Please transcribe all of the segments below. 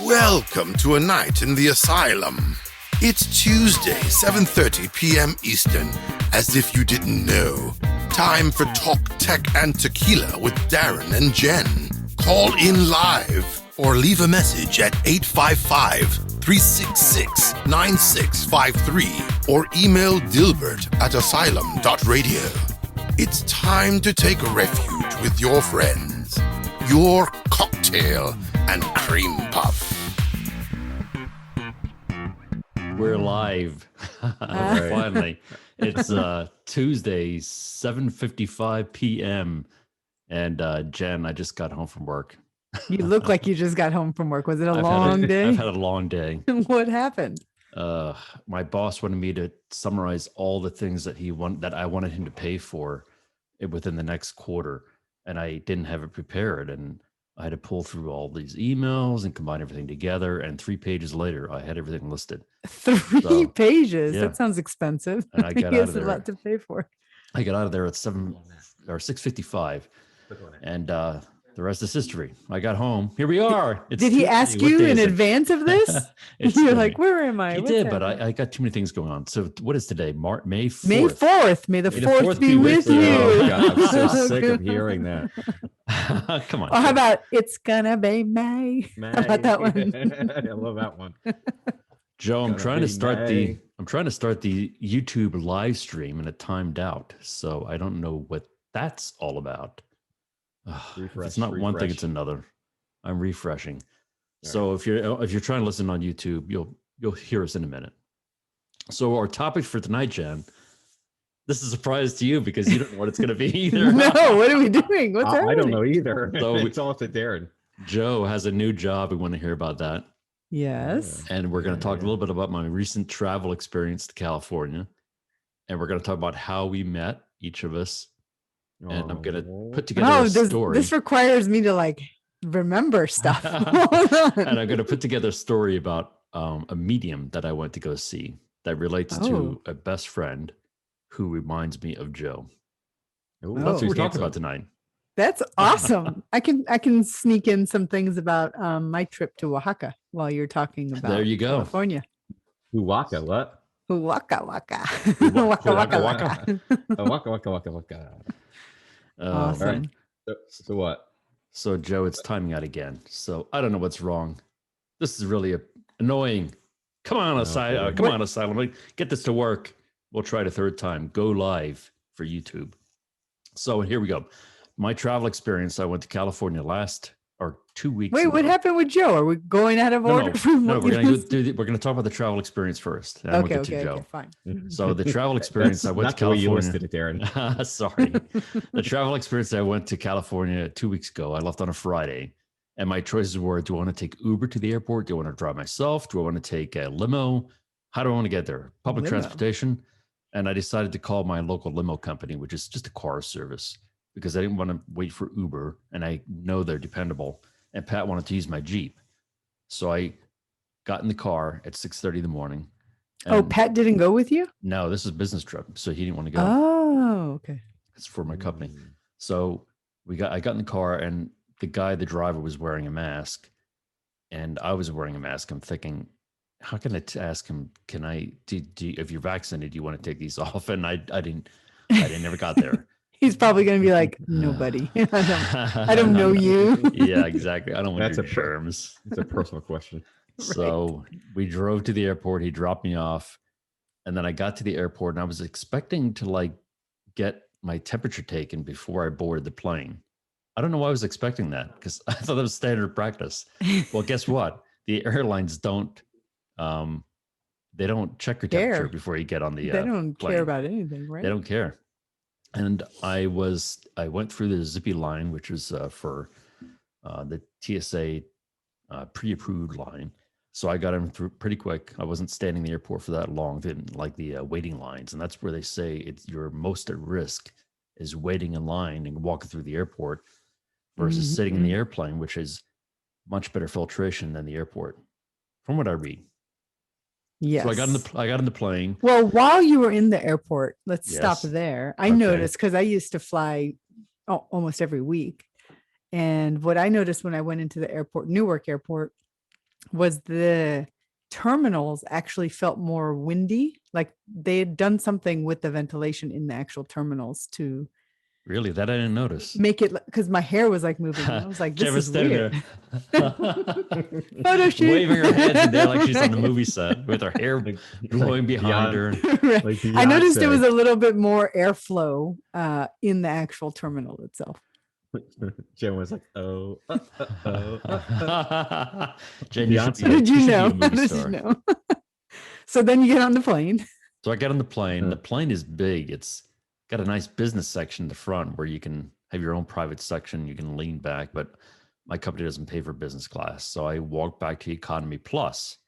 Welcome to a night in the Asylum. It's Tuesday, 7:30 p.m. Eastern, as if you didn't know. Time for Talk Tech and Tequila with Darren and Jen. Call in live or leave a message at 855-366-9653 or email dilbert@asylum.radio. It's time to take refuge with your friends, your cocktail and cream puff. We're live. Finally. It's Tuesday, 7:55 p.m. And Jen, I just got home from work. You look like you just got home from work. Was it a long day? I've had a long day. What happened? My boss wanted me to summarize all the things that I wanted him to pay for within the next quarter. And I didn't have it prepared. And I had to pull through all these emails and combine everything together. And 3 pages later, I had everything listed. 3 pages? Yeah. That sounds expensive. And I got out of there. A lot to pay for. I got out of there at 6:55. And the rest is history. I got home. Here we are. Did he ask you in advance of this? You're like, where am I? He did, but I got too many things going on. So what is today? May 4th. May 4th. May the 4th be with you. Oh, God, I'm so sick of hearing that. Come on. Or how about it's gonna be May? How about that one? I love that one. Joe, I'm trying to start the YouTube live stream and it timed out. So I don't know what that's all about. If it's not one thing, it's another. I'm refreshing. All so right. if you're trying to listen on YouTube, you'll hear us in a minute. So our topic for tonight, Jen, this is a surprise to you because you don't know what it's going to be either. No, what are we doing? What's happening? I don't know either. So it's all up to Darren. Joe has a new job. We want to hear about that. Yes. And we're going to talk a little bit about my recent travel experience to California. And we're going to talk about how we met, each of us. And I'm going to put together a story. This requires me to remember stuff. And I'm going to put together a story about a medium that I went to go see that relates to a best friend who reminds me of Joe. That's what we're talking about tonight. That's awesome. I can sneak in some things about my trip to Oaxaca while you're talking about there you go. California. Oaxaca, what? Waka waka. Waka waka waka. Waka waka waka waka. Awesome. Right. So what? So Joe, it's timing out again. So I don't know what's wrong. This is really annoying. Come on, Asylum. Get this to work. We'll try it a third time. Go live for YouTube. So here we go. My travel experience. I went to California 2 weeks. Wait, what happened with Joe? Are we going out of order? No, we're going to talk about the travel experience first. Okay, fine. So the travel experience, I went to California. You listed it, Darren. Sorry. The travel experience, I went to California 2 weeks ago. I left on a Friday, and my choices were: do I want to take Uber to the airport? Do I want to drive myself? Do I want to take a limo? How do I want to get there? Public transportation. And I decided to call my local limo company, which is just a car service, because I didn't want to wait for Uber, and I know they're dependable. And Pat wanted to use my Jeep. So I got in the car at 6:30 in the morning. Pat didn't go with you? No, this is a business trip. So he didn't want to go. Oh, okay. It's for my company. So I got in the car, and the driver was wearing a mask, and I was wearing a mask. I'm thinking, how can I ask him, if you're vaccinated, do you want to take these off? And I never got there. He's probably going to be like, nobody. I don't know you. Yeah, exactly. I don't want your germs. It's a personal question. So we drove to the airport. He dropped me off. And then I got to the airport, and I was expecting to get my temperature taken before I boarded the plane. I don't know why I was expecting that, because I thought that was standard practice. Well, guess what? The airlines don't check your temperature before you get on the They don't plane. care about anything, right? They don't care. And I went through the zippy line, which is for the TSA pre-approved line. So I got in through pretty quick. I wasn't standing in the airport for that long. Didn't like the waiting lines. And that's where they say you're most at risk is waiting in line and walking through the airport versus sitting in the airplane, which is much better filtration than the airport, from what I read. Yes. So I got in the plane. Well, while you were in the airport, let's stop there. I noticed, because I used to fly almost every week. And what I noticed when I went into the airport, Newark Airport, was the terminals actually felt more windy. Like they had done something with the ventilation in the actual terminals to Really, that I didn't notice. make it, because my hair was like moving. And I was like, this Jen was is standing weird. there, Photo shoot. waving her hands in there like she's on the movie set with her hair blowing behind her. Right. Like I noticed there was Beyonce. a little bit more airflow in the actual terminal itself. Jen was like, oh, Jen, you should Beyonce. How be, did you should be know? a How movie did star. you know? So then you get on the plane. So I got on the plane. Huh. The plane is big. It's got a nice business section in the front where you can have your own private section. You can lean back, but my company doesn't pay for business class. So I walked back to economy plus,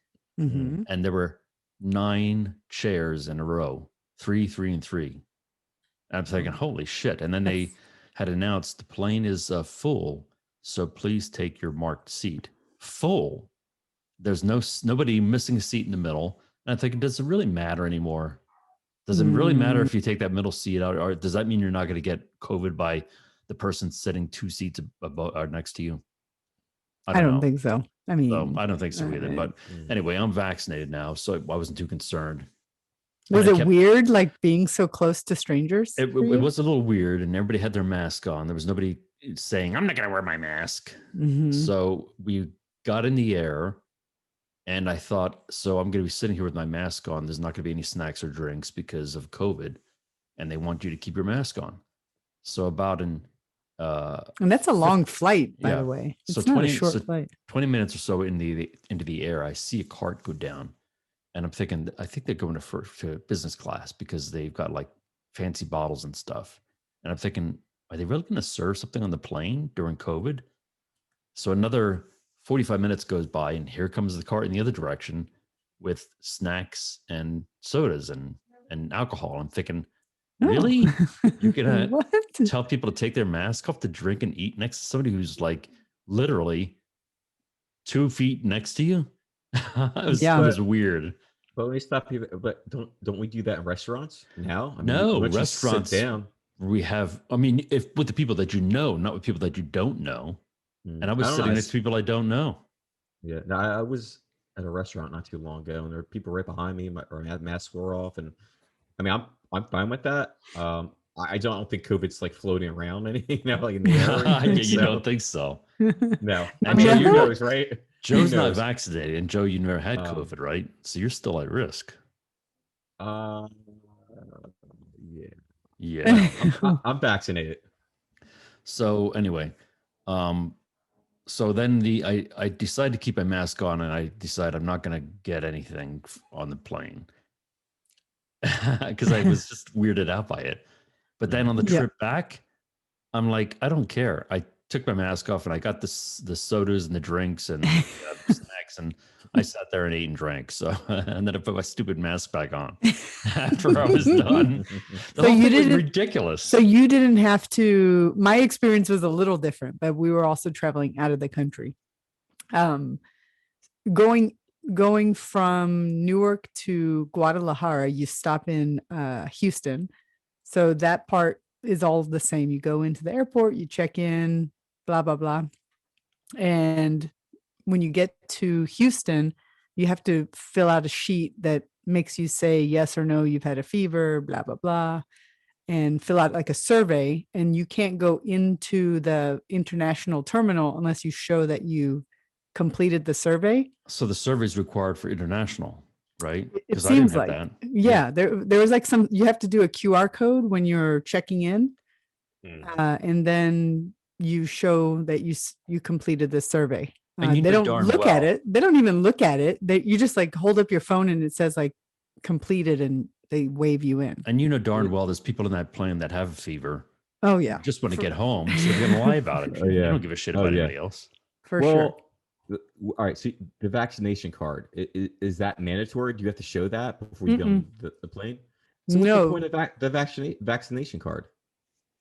Mhm. and there were 9 chairs in a row, 3, 3, and 3. And I'm thinking, holy shit. And then they That's- had announced the plane is full. So please take your marked seat. Full. There's nobody missing a seat in the middle. And I'm thinking, does it really matter anymore? Does it really matter if you take that middle seat out, or does that mean you're not going to get COVID by the person sitting 2 seats above or next to you? I don't know. think so. I mean, So I don't think so either. But anyway, I'm vaccinated now, so I wasn't too concerned. was And I it kept- weird, like being so close to strangers? It for you? was a little weird, and everybody had their mask on. There was nobody saying, "I'm not going to wear my mask." Mhm. So we got in the air, and I thought, so I'm going to be sitting here with my mask on. There's not going to be any snacks or drinks because of COVID, and they want you to keep your mask on. So about an And that's a long flight, by yeah. the way. It's So not 20 a short so flight. 20 minutes or so into the air, I see a cart go down, and I'm thinking, I think they're going to business class because they've got like fancy bottles and stuff. And I'm thinking, are they really going to serve something on the plane during COVID? So another 45 minutes goes by, and here comes the cart in the other direction with snacks and sodas and alcohol. I'm thinking, No. really? You're gonna What? tell people to take their mask off to drink and eat next to somebody who's like literally 2 feet next to you? It was weird. But when we stop people, but don't we do that in restaurants now? I mean, No, once you restaurants. sit down. We have, I mean, if with the people that you know, not with people that you don't know. And I was don't sitting know, next to people I don't know. Yeah, no, I was at a restaurant not too long ago, and there were people right behind me, or my masks were off, and I mean, I'm fine with that. I don't think COVID's like floating around like in the air. Or anything, You so, don't think so? No, I And mean, Joe, who you're not- knows, right? Joe's Who not knows? vaccinated, and Joe, you never had Um, COVID, right? So you're still at risk. Yeah, Yeah. I'm vaccinated. So anyway, so then I decided to keep my mask on, and I decided I'm not going to get anything on the plane because I was just weirded out by it. But then on the Yeah. trip back, I'm like, I don't care. I took my mask off, and I got the sodas and the drinks and snacks, and I sat there and ate and drank. So and then I put my stupid mask back on after I was done. The So whole you thing was didn't- ridiculous. So you didn't have to. My experience was a little different, but we were also traveling out of the country. Going from Newark to Guadalajara, you stop in Houston. So that part is all the same. You go into the airport, you check in, blah, blah, blah. And when you get to Houston, you have to fill out a sheet that makes you say yes or no, you've had a fever, blah, blah, blah, and fill out like a survey. And you can't go into the international terminal unless you show that you completed the survey. So the survey is required for international, right? It Because I didn't seems have like, that. yeah, there was like you have to do a QR code when you're checking in. And then you show that you completed the survey. And you they know don't darn look at well- it. They don't even look at it. You just like hold up your phone and it says like completed, and they wave you in. And you know darn well there's people in that plane that have a fever, Oh yeah, just want to get home. So they're gonna lie about it. Oh, You yeah. don't give a shit Oh, about yeah. anybody else. for sure. All right. So the vaccination card is that mandatory? Do you have to show that before you get on the plane? So what's No. the point of the vaccination card?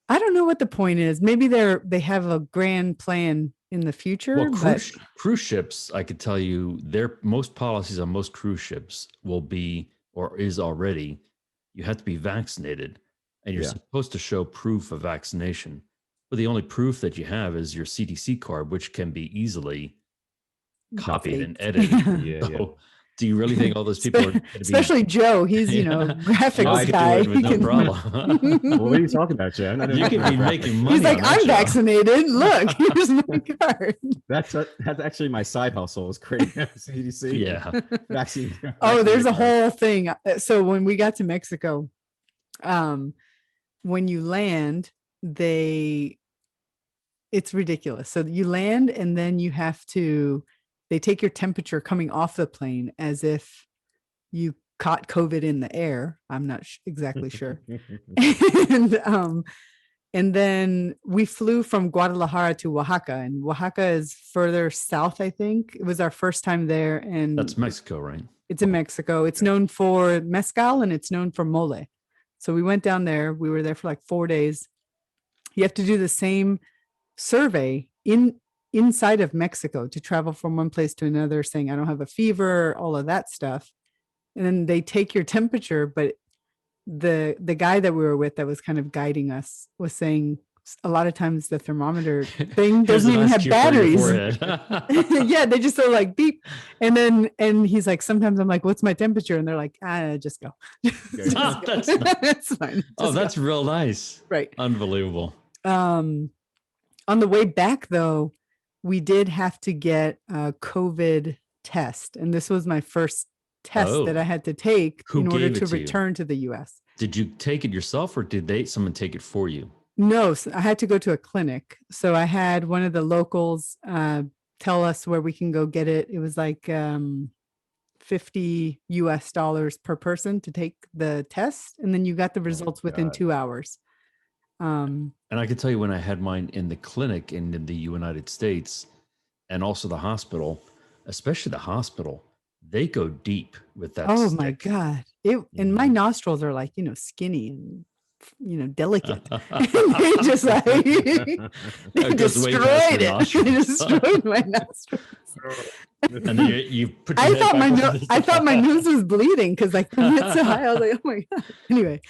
I don't know what the point is. Maybe they have a grand plan in the future. Well, but cruise ships, I could tell you, their most policies on most cruise ships will be or is already, you have to be vaccinated, and you're Yeah. supposed to show proof of vaccination. But the only proof that you have is your CDC card, which can be easily copied and faked. edited. Yeah, yeah. So, do you really think all those people are going to be Especially Joe, he's Yeah. graphics I could do guy. it with He no can- problem. Well, what are you talking about, Jen? I didn't You know could were be graphics. making money. He's like, on that I'm show. vaccinated. Look, here's my card. That's actually my side hustle is creating CDC. Yeah. Vaccine. Oh, there's a vaccinated cards. whole thing. So when we got to Mexico, when you land, it's ridiculous. So you land and then they take your temperature coming off the plane as if you caught COVID in the air. I'm not exactly sure. And then we flew from Guadalajara to Oaxaca, and Oaxaca is further south, I think. It was our first time there. And That's Mexico, right? it's in Mexico. It's known for mezcal and it's known for mole. So we went down there. We were there for like 4 days. You have to do the same survey inside of Mexico to travel from one place to another, saying, I don't have a fever, all of that stuff. And then they take your temperature. But the guy that we were with that was kind of guiding us was saying a lot of times the thermometer thing doesn't even have batteries. Yeah, they just go like beep. And he's like, sometimes I'm like, what's my temperature? And they're like, just go. Just go. That's nice. That's fine. Oh, Just that's go. real nice. Right. Unbelievable. On the way back though, we did have to get a COVID test. And this was my first test that I had to take Who in order gave it to to you? return to the US. Did you take it yourself or did someone take it for you? No, so I had to go to a clinic. So I had one of the locals tell us where we can go get it. It was like $50 US per person to take the test. And then you got the results within 2 hours. And I can tell you when I had mine in the clinic in the United States and also the hospital, especially the hospital, they go deep with that. Oh my stick. God. And my nostrils are like, skinny and, delicate. And they just like, they goes way past destroyed your it. nostrils. They destroyed my nostrils. And then you put your I head thought back my over the I thought my side. nose was bleeding because like I went so high. I was like, oh my God. Anyway,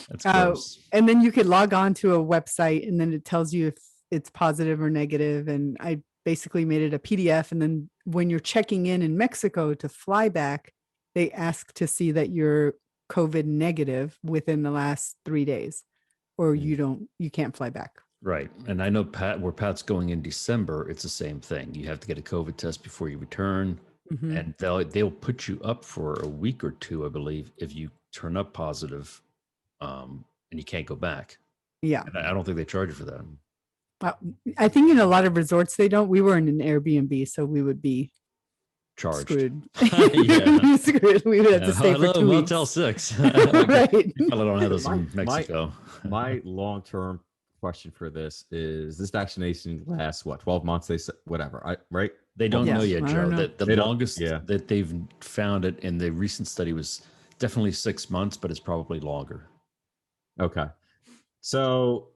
That's gross. and then you could log on to a website and then it tells you if it's positive or negative. And I basically made it a PDF. And then when you're checking in Mexico to fly back, they ask to see that you're COVID negative within the last 3 days, or you can't fly back. Right. And I know where Pat's going in December, it's the same thing. You have to get a COVID test before you return. Mhm. And they'll put you up for a week or two, I believe, if you turn up positive, and you can't go back. Yeah. And I don't think they charge you for that. I think in a lot of resorts, they don't. We were in an Airbnb, so we would be Charged. screwed. Yeah. Screwed. We would have to stay Hello, for 2 weeks. Motel 6. Right. You probably don't have those in My- Mexico. My long-term question for this is: this vaccination lasts what, 12 months? They said whatever, right? They don't Yes, know yet, I Joe. don't know. The They don't- longest yeah. that they've found it in the recent study was definitely 6 months, but it's probably longer. Okay. So,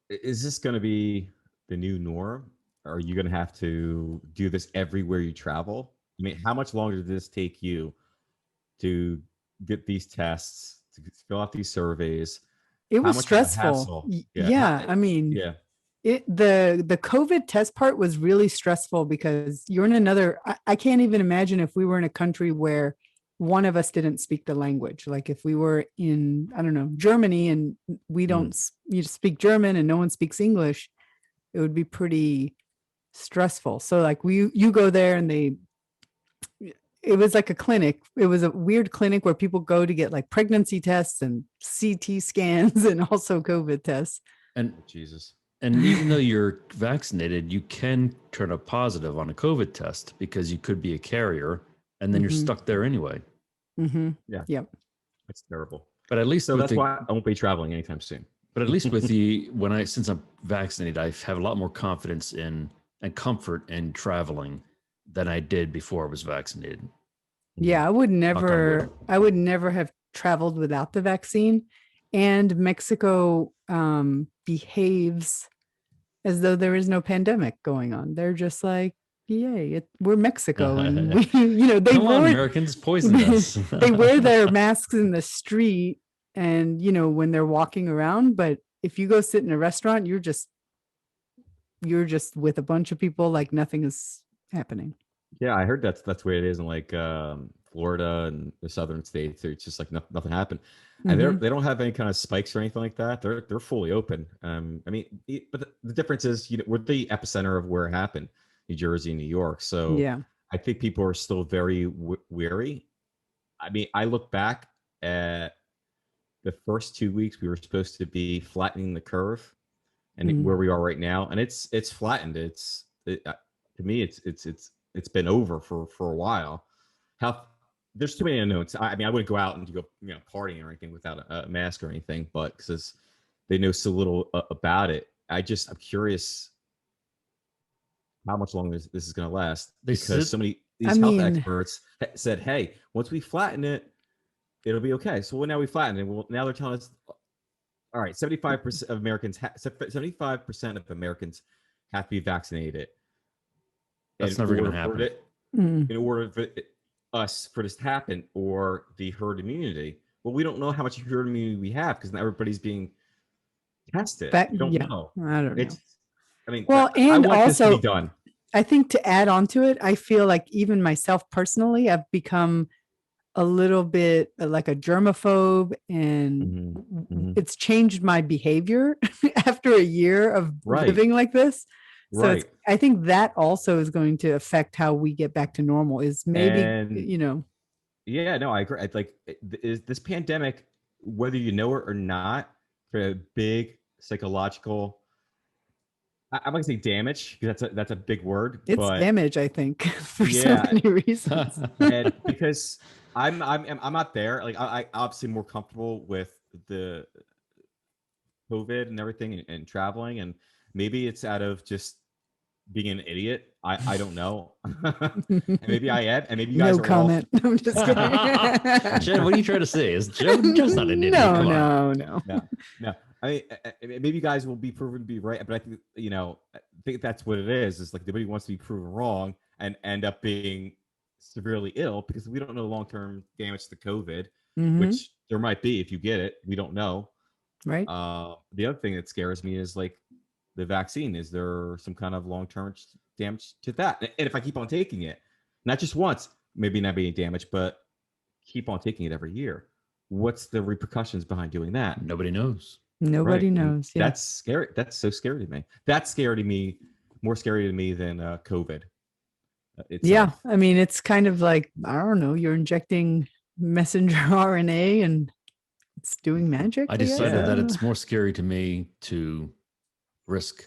is this going to be the new norm? Or are you going to have to do this everywhere you travel? I mean, how much longer did this take you to get these tests, to fill out these surveys? It How was much of a stressful. hassle? Yeah. Yeah. I mean, Yeah. the COVID test part was really stressful because you're in another, I can't even imagine if we were in a country where one of us didn't speak the language. Like if we were in, I don't know, Germany and we don't, you speak German and no one speaks English, it would be pretty stressful. So like you go there and it was like a clinic. It was a weird clinic where people go to get like pregnancy tests and CT scans and also COVID tests. And Jesus. And even though you're vaccinated, you can turn up positive on a COVID test because you could be a carrier and then you're Mhm. stuck there anyway. Mm-hmm. Yeah. Yep. That's terrible. But at least So with that's the, why I won't be traveling anytime soon. but at least with since I'm vaccinated, I have a lot more confidence in and comfort in traveling than I did before I was vaccinated. Yeah, I would on never have traveled without the vaccine. And Mexico behaves as though there is no pandemic going on. They're just like, yay, we're Mexico. And we, they Come on, wear, Americans, poison us. they wear their masks in the street and, when they're walking around. But if you go sit in a restaurant, you're just with a bunch of people like nothing is happening. Yeah, I heard that's where it is in like Florida and the southern states. It's just like nothing happened, and Mhm. they don't have any kind of spikes or anything like that. They're fully open. I mean, but the difference is, we're the epicenter of where it happened, New Jersey, New York. So Yeah. I think people are still very weary. I mean, I look back at the first 2 weeks we were supposed to be flattening the curve, and Mhm. where we are right now, and it's flattened. To me, it's been over for a while. How There's too many unknowns. I mean, I wouldn't go out and go partying or anything without a mask or anything, but because they know so little about it, I'm curious how much longer this is going to last, They because said so many I these health mean, experts said, hey, once we flatten it, it'll be okay. So now we flatten it. Well, now they're telling us, all right, 75% of Americans 75% of Americans have to be vaccinated that's in never going order to for happen. it mm, in order for for this to happen, or the herd immunity. Well, we don't know how much herd immunity we have because not everybody's being tested. that We don't yeah, know. I don't know. It's I mean, Well, I and want this to be also done. I think to add on to it, I feel like even myself personally, I've become a little bit like a germaphobe, and Mm-hmm. it's changed my behavior after a year of Right, living like this. So right. I think that also is going to affect how we get back to normal, is maybe, And yeah, no, I agree. Like, is this pandemic, whether you know it or not, for a big psychological, I'm not gonna say damage because that's a big word, it's but damage, I think, for so yeah, many reasons. and because I'm not there. Like, I obviously more comfortable with the COVID and everything, and traveling, and maybe it's out of just being an idiot. I don't know, and maybe I am, and maybe you guys No are all. comment. I'm just kidding. Jen, what are you trying to say? Is Joe's not an idiot? No, Come on. no, no. No, no. I mean, maybe you guys will be proven to be right, but I think I think that's what it is. Is like nobody wants to be proven wrong and end up being severely ill, because we don't know long term damage to COVID, Hmm. which there might be if you get it. We don't know. Right. The other thing that scares me is like the vaccine. Is there some kind of long term damage to that? And if I keep on taking it, not just once, maybe not being damaged, but keep on taking it every year, what's the repercussions behind doing that? Nobody knows. Right. Nobody And knows. Yeah. that's scary. That's so scary to me. That's scary to me, more scary to me than COVID Yeah. itself. I mean, it's kind of like, I don't know, you're injecting messenger RNA and it's doing magic, I I guess. decided Yeah. that it's more scary to me to risk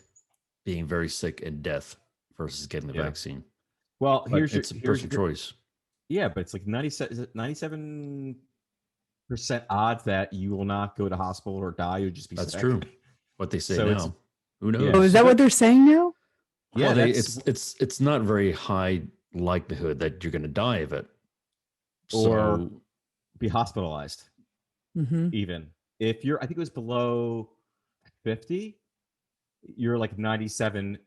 being very sick and death versus getting the Yeah. vaccine. Well, But it's a personal choice. yeah, but it's like 97% odds that you will not go to hospital or die. You'll just be That's sick. true. What they say So it's now. Who yeah. Oh, knows? is So that what they're saying now? yeah, Well, that's it's not very high likelihood that you're going to die of it. or So be hospitalized. Hmm. Even if you're, I think it was below 50, you're like 97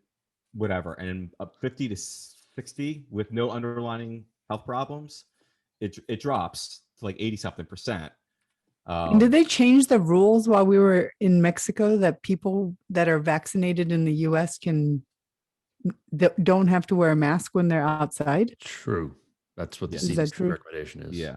whatever, and up 50 to 60 with no underlying health problems, it drops to like 80 something percent. And did um they change the rules while we were in Mexico that people that are vaccinated in the US don't have to wear a mask when they're outside? true. That's what the Yes. Is that CDC true? recommendation is. Yeah, Yeah.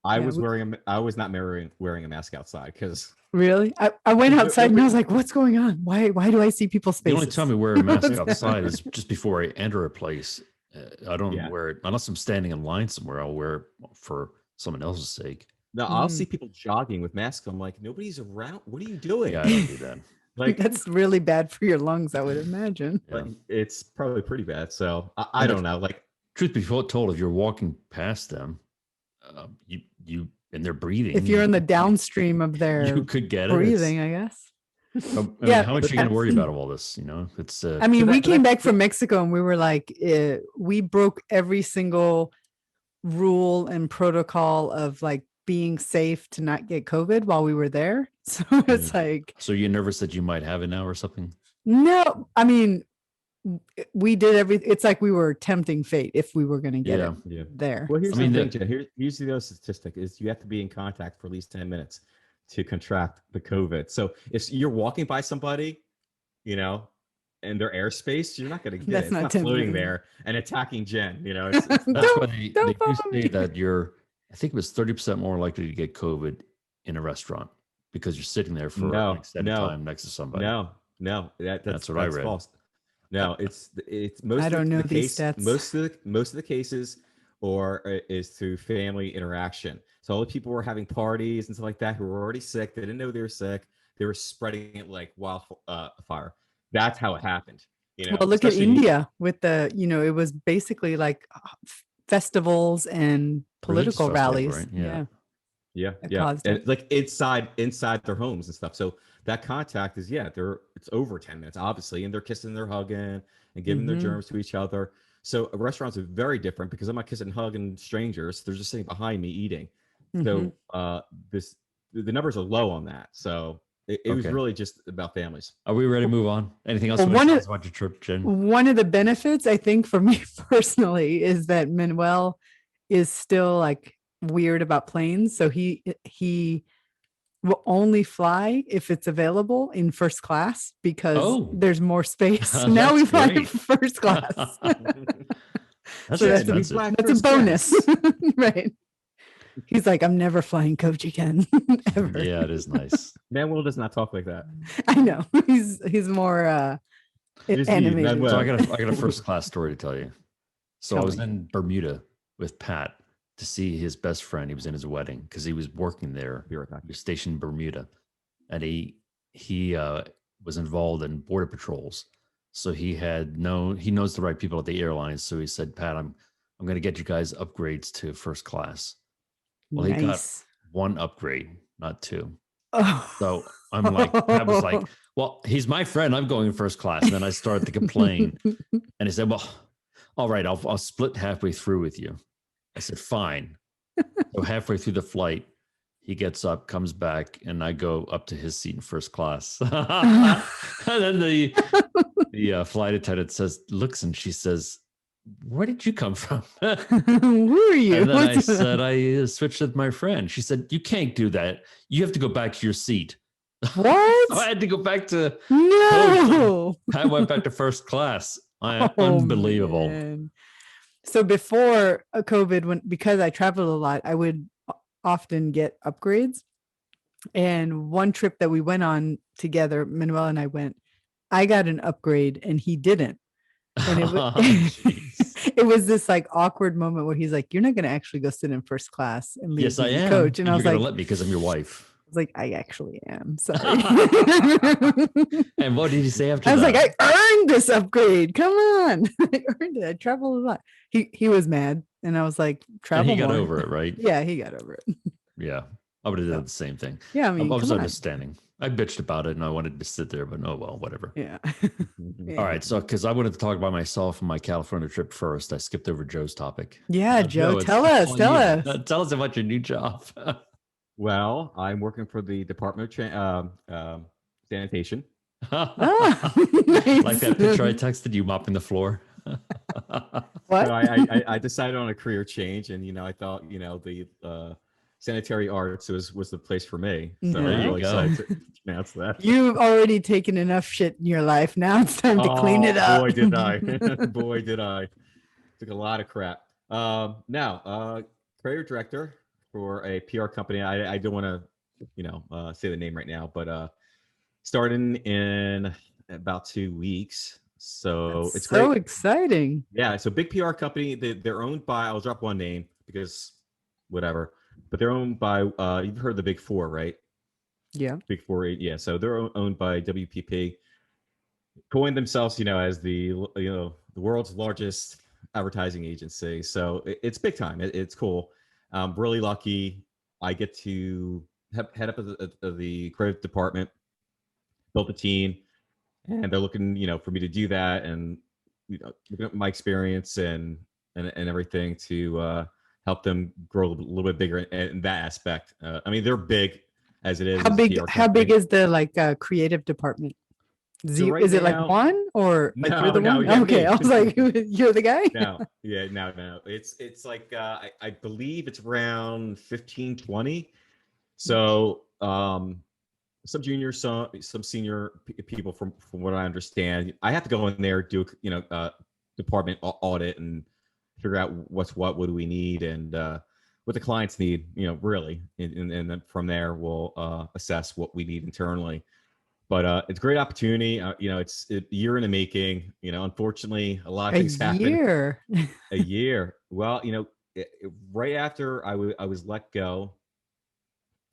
I was not wearing a mask outside because Really? I went outside and I was like, what's going on? Why do I see people's The faces? only time I wear a mask What's outside is happening? just before I enter a place. I don't yeah. wear it unless I'm standing in line somewhere. I'll wear it for someone else's sake. Now I'll see Mm. people jogging with masks. I'm like, nobody's around. What are you doing? Yeah, I don't do that. Like, That's really bad for your lungs, I would imagine. Yeah. it's probably pretty bad. So I And don't know. Like, truth be told, if you're walking past them, you and they're breathing. If you're in the you- downstream of you their could get it. breathing, I guess. I mean, Yeah, how much are you going to worry about all this? It's I mean, But we that- but came that- back from Mexico and we were like, we broke every single rule and protocol of like being safe to not get COVID while we were there. So it's like, so you're nervous that you might have it now or something. no, I mean, we did everything. It's like we were tempting fate if we were going to get Yeah. it yeah. there. Well, here's I mean, the thing, Jen. Here's the other statistic: is you have to be in contact for at least 10 minutes to contract the COVID. So if you're walking by somebody, you know, in their airspace, you're not going to get That's it. It's not not 10 floating minutes. there and attacking Jen. That's Don't- why they don't do follow say me. that I think it was 30% more likely to get COVID in a restaurant because you're sitting there for an extended time next to somebody. No, That's what I read. false. No, it's most I of don't know the these case. stats. Most of the cases is through family interaction. So all the people were having parties and stuff like that who were already sick. They didn't know they were sick. They were spreading it like wildfire. That's how it happened. Well, look at especially India with the, it was basically like festivals and Religious political festival, rallies. right? Yeah. Yeah, That yeah, caused and it. like inside their homes and stuff. So that contact is it's over 10 minutes, obviously, and they're kissing, they're hugging, and giving their Mhm. germs to each other. So restaurants are very different because I'm not kissing, hugging strangers. They're just sitting behind me eating. Mhm. So the numbers are low on that. So it was Okay. really just about families. Are we ready to move on? Anything else Well, you want one to of- tell us about your trip, Jen? One of the benefits, I think, for me personally, is that Manuel is still like weird about planes. So he will only fly if it's available in first class because Oh. there's more space. So now we That's fly in great. first class. That's So that's expensive. That's a bonus. Right. He's like, I'm never flying coach again. Ever. Yeah, it is nice. Manuel does not talk like that. I know. He's more It is he, animated. Manuel. So I got a first class story to tell you. So Tell I was me. in Bermuda with Pat to see his best friend. He was in his wedding because he was working there. Be right back. He was stationed in Bermuda, and he was involved in border patrols. So he knows the right people at the airlines. So he said, Pat, I'm going to get you guys upgrades to first class. Well, he got Nice. one upgrade, not two. Oh. So I'm like, Pat was like, well, he's my friend. I'm going first class. And then I started to complain. And he said, well, all right, I'll split halfway through with you. I said, fine. So halfway through the flight, he gets up, comes back, and I go up to his seat in first class. And then the flight attendant looks, and she says, where did you come from? Who are you? And then I said, I switched with my friend. She said, you can't do that. You have to go back to your seat. What? So I had to go back to No. I went back to first class. Unbelievable. Man. So before COVID, because I traveled a lot, I would often get upgrades. And one trip that we went on together, Manuel and I went, I got an upgrade and he didn't. And it was this like awkward moment where he's like, you're not going to actually go sit in first class and leave Yes, I me, am. coach. And I was you're like, gonna let me because I'm your wife. I was like, I actually am. Sorry. And what did he say after I was that? like, I earned this upgrade. Come on. I earned it. I traveled a lot. He was mad. And I was like, And travel he got more. over it, right? Yeah, he got over it. Yeah. I would have done the same thing. Yeah, I I mean, was come on. understanding. I bitched about it and I wanted to sit there, but oh well, whatever. Yeah. All right. So because I wanted to talk about myself and my California trip first, I skipped over Joe's topic. Yeah, Joe, it's tell all us. you. Tell us about your new job. Well, I'm working for the Department of Sanitation. Ah, Like that nice. picture I texted you mopping the floor. What? So I decided on a career change, and I thought the sanitary arts was the place for me. So There I'm you really go. excited to announce that. You've already taken enough shit in your life. Now it's time to clean it up. Boy, did I! Boy, did I! Took a lot of crap. Now, creative director for a PR company. I don't want to, say the name right now, but starting in about 2 weeks. So That's it's so great. exciting. Yeah, so big PR company. They're owned by. I'll drop one name because whatever. But they're owned by. You've heard the Big Four, right? Yeah. Big Four. Yeah. So they're owned by WPP. Coined themselves, as the world's largest advertising agency. So it's big time. It's cool. Really lucky. I get to head up of the creative department. Built a team, and they're looking, for me to do that, and looking at my experience and everything to help them grow a little bit bigger in that aspect. I mean, they're big as it is. How as a big? PR How big company. is the creative department? So right is it now- like one or like No, you're the no, one? yeah, Okay, me. I was like, you're the guy. No, it's like I believe it's around 15, 20. So some junior, some senior people from what I understand. I have to go in there, do department audit and figure out what's what do we need, and what the clients need, really, and then from there we'll assess what we need internally. But it's a great opportunity. It's a year in the making. Unfortunately, a lot of things happen. A year. Well, right after I was let go,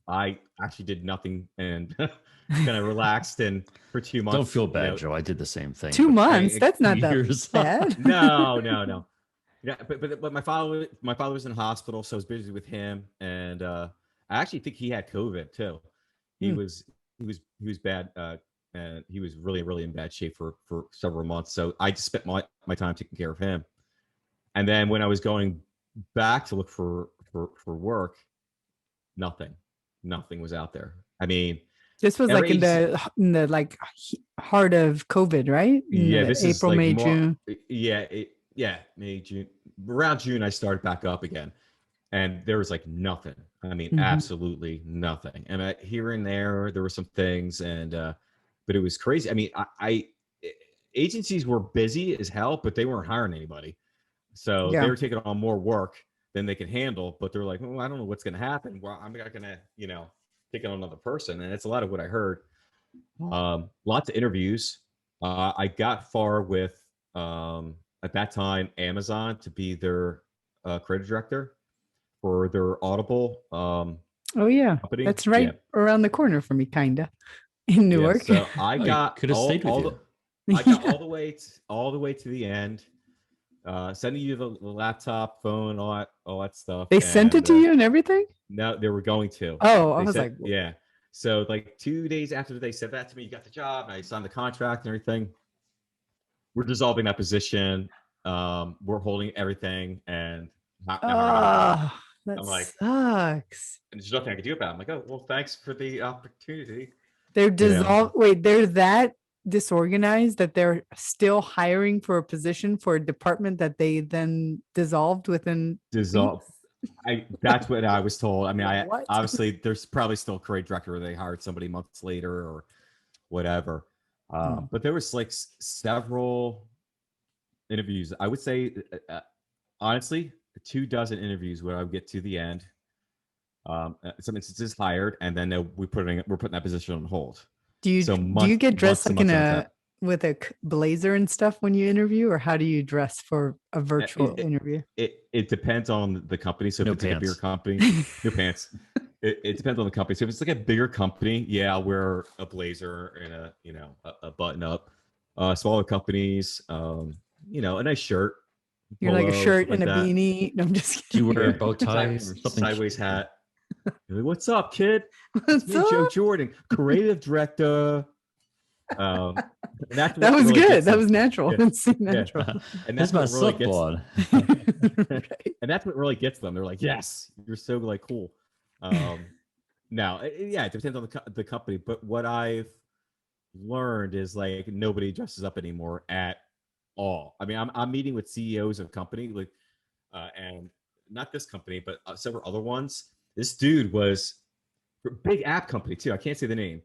I actually did nothing and kind of relaxed and for 2 months. Don't feel bad, Joe. I did the same thing. 2 months? That's not that bad. No. Yeah, but my father was in hospital, so I was busy with him, and I actually think he had COVID too. He was bad, and he was really, really in bad shape for several months. So I just spent my time taking care of him. And then when I was going back to look for work, nothing was out there. I mean, this was like in the like heart of COVID, right? This is April, like May, June. May, June. Around June, I started back up again, and there was like nothing. I mean, absolutely nothing. And here and there were some things, and but it was crazy. I mean, agencies were busy as hell, but they weren't hiring anybody, so they were taking on more work than they could handle. But they're like, well, I don't know what's going to happen. Well, I'm not going to, take on another person, and it's a lot of what I heard. Lots of interviews. I got far with at that time Amazon to be their creative director for their Audible. Company. That's right around the corner from me, kinda in Newark. So I got could have stayed with you. I got all the way to the end. Sending you the laptop, phone, all that stuff. They sent it to you and everything? No, they were going to. Oh, I was like, yeah. So like 2 days after they said that to me, you got the job, and I signed the contract and everything. We're dissolving that position. We're holding everything, and that I'm like, sucks. And there's nothing I can do about it. I'm like, oh, well, thanks for the opportunity. They're dissolved. Wait, they're that disorganized that they're still hiring for a position for a department that they then dissolved within. That's what I was told. I mean, obviously there's probably still a creative director where they hired somebody months later or whatever. But there was like several interviews. I would say, honestly, 24 interviews where I would get to the end. Some instances hired, and then we're putting that position on hold. Do you get dressed like with a blazer and stuff when you interview, or how do you dress for a virtual interview? It depends on the company. So if it's like a bigger company, no pants. It depends on the company. So if it's like a bigger company, I'll wear a blazer and a button up. Smaller companies, a nice shirt. You're like a shirt and a beanie. No, I'm just kidding. Do you wear a bow tie or something? Sideways hat. Like, what's up, kid? It's me, Joe Jordan, creative director. That was really good. That was natural. Yeah. Natural. And that's what really gets them. Right. And that's what really gets them. They're like, yes, you're so like cool. Now, it depends on the company. But what I've learned is like nobody dresses up anymore at all. I mean, I'm meeting with CEOs of company, like, and not this company, but several other ones. This dude was for a big app company too. I can't say the name.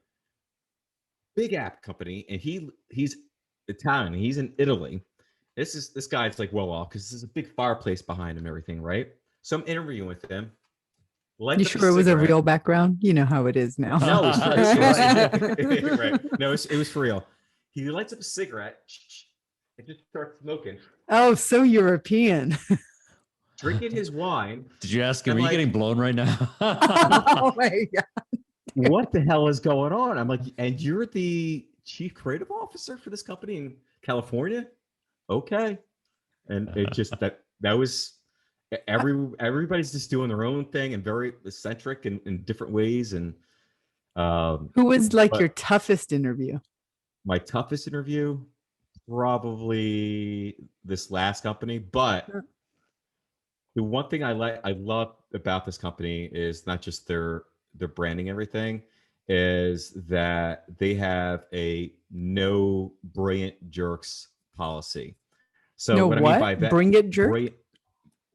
Big app company, and he's Italian. He's in Italy. This guy's like well off because there's a big fireplace behind him, and everything, right? So I'm interviewing with him. You sure it was a real background? You know how it is now. No, it was right. No, it was for real. He lights up a cigarette and just starts smoking. Oh, so European. Drinking his wine. Did you ask him, are you getting blown right now? Oh my God. What the hell is going on? I'm like, and you're the chief creative officer for this company in California? Okay. And it just that was everybody's just doing their own thing and very eccentric in different ways. And who was like your toughest interview? My toughest interview, probably this last company, but the one thing I love about this company is not just their branding, everything, is that they have a no brilliant jerks policy. So no, what I mean by that, bring it jerk?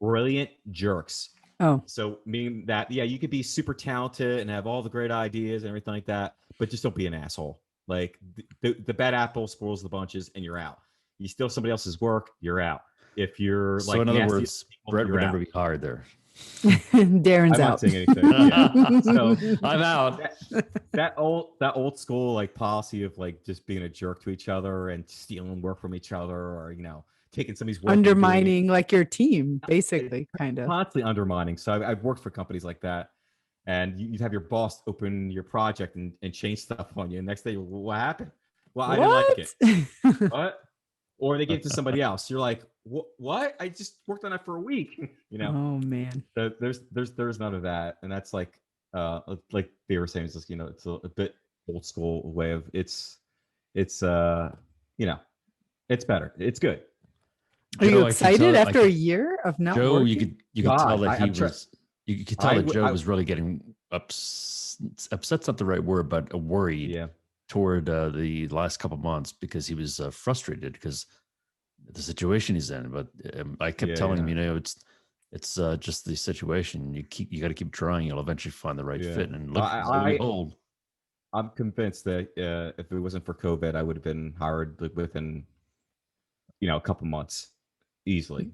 brilliant jerks. Oh, So meaning that, yeah, you could be super talented and have all the great ideas and everything like that, but just don't be an asshole. Like the bad apple spoils the bunches, and you're out. You steal somebody else's work, you're out. If you're So like in other nasty, words, people, Brett you're would out. never be hired there. Darren's I'm not out. saying anything. Yeah. So I'm out. that old school like policy of like just being a jerk to each other and stealing work from each other, or taking somebody's work and doing it Undermining like your team, basically, kind of. constantly undermining. So I've worked for companies like that, and you'd have your boss open your project and change stuff on you. And next day, what happened? Well, I didn't like it. What? Or they give it to somebody else. You're like, what? I just worked on it for a week. Oh man. There's none of that, and that's like they were saying, it's just it's a bit old school way of it's it's better. It's good. Are you Joe, I can excited tell- I after can- a year of not Joe, working? you could God, tell that I'm he was. You could tell I that would- Joe I- was really getting upset's not the right word, but worried Yeah. toward the last couple months because he was frustrated because the situation he's in. But I kept Yeah, telling yeah. him, it's you the situation. You got to keep trying. You'll eventually find the right Yeah. fit. And Well, look, lo and behold, I'm convinced that if it wasn't for COVID, I would have been hired within a couple months easily.